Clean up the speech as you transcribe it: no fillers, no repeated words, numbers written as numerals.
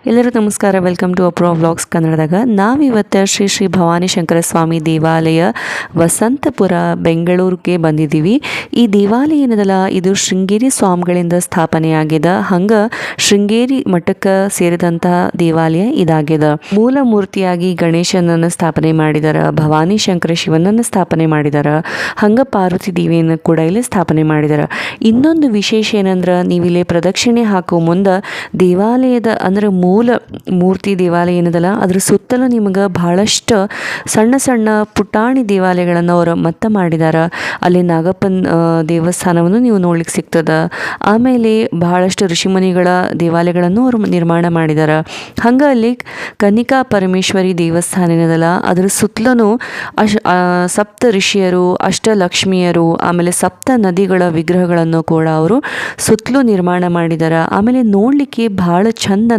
ಎಲ್ಲರಿಗೂ ನಮಸ್ಕಾರ. Welcome to ಅಪ್ರೋ vlogs ಕನ್ನಡದಾಗ. ನಾವಿವತ್ತು ಶ್ರೀ ಶ್ರೀ ಭವಾನಿ ಶಂಕರ ಸ್ವಾಮಿ ದೇವಾಲಯ ವಸಂತಪುರ ಬೆಂಗಳೂರಿಗೆ ಬಂದಿದ್ದೀವಿ. ಈ ದೇವಾಲಯ ಏನದಲ್ಲ ಇದು ಶೃಂಗೇರಿ ಸ್ವಾಮಿಗಳಿಂದ ಸ್ಥಾಪನೆಯಾಗಿದೆ. ಹಂಗೆ ಶೃಂಗೇರಿ ಮಠಕ್ಕೆ ಸೇರಿದಂತಹ ದೇವಾಲಯ ಇದಾಗಿದೆ. ಮೂಲ ಮೂರ್ತಿಯಾಗಿ ಗಣೇಶನನ್ನು ಸ್ಥಾಪನೆ ಮಾಡಿದಾರೆ, ಭವಾನಿ ಶಂಕರ ಶಿವನನ್ನು ಸ್ಥಾಪನೆ ಮಾಡಿದಾರೆ, ಹಂಗೆ ಪಾರ್ವತಿ ದೇವಿಯನ್ನು ಕೂಡ ಇಲ್ಲಿ ಸ್ಥಾಪನೆ ಮಾಡಿದಾರೆ. ಇನ್ನೊಂದು ವಿಶೇಷ ಏನಂದ್ರೆ, ನೀವಿಲ್ಲಿ ಪ್ರದಕ್ಷಿಣೆ ಹಾಕೋ ಮುಂದೆ ದೇವಾಲಯದ ಅಂದ್ರೆ ಮೂಲ ಮೂರ್ತಿ ದೇವಾಲಯ ಏನದಲ್ಲ ಅದ್ರ ಸುತ್ತಲೂ ನಿಮಗೆ ಬಹಳಷ್ಟು ಸಣ್ಣ ಸಣ್ಣ ಪುಟಾಣಿ ದೇವಾಲಯಗಳನ್ನು ಅವರು ಮತ್ತೆ ಮಾಡಿದ್ದಾರೆ. ಅಲ್ಲಿ ನಾಗಪ್ಪನ ದೇವಸ್ಥಾನವನ್ನು ನೀವು ನೋಡ್ಲಿಕ್ಕೆ ಸಿಗ್ತದೆ. ಆಮೇಲೆ ಬಹಳಷ್ಟು ಋಷಿಮುನಿಗಳ ದೇವಾಲಯಗಳನ್ನು ಅವರು ನಿರ್ಮಾಣ ಮಾಡಿದ್ದಾರೆ. ಹಂಗೆ ಅಲ್ಲಿ ಕನ್ನಿಕಾ ಪರಮೇಶ್ವರಿ ದೇವಸ್ಥಾನ ಏನದಲ್ಲ ಅದ್ರ ಸುತ್ತಲೂ ಸಪ್ತ ಋಷಿಯರು, ಅಷ್ಟಲಕ್ಷ್ಮಿಯರು, ಆಮೇಲೆ ಸಪ್ತ ನದಿಗಳ ವಿಗ್ರಹಗಳನ್ನು ಕೂಡ ಅವರು ಸುತ್ತಲೂ ನಿರ್ಮಾಣ ಮಾಡಿದ್ದಾರೆ. ಆಮೇಲೆ ನೋಡಲಿಕ್ಕೆ ಭಾಳ ಚಂದ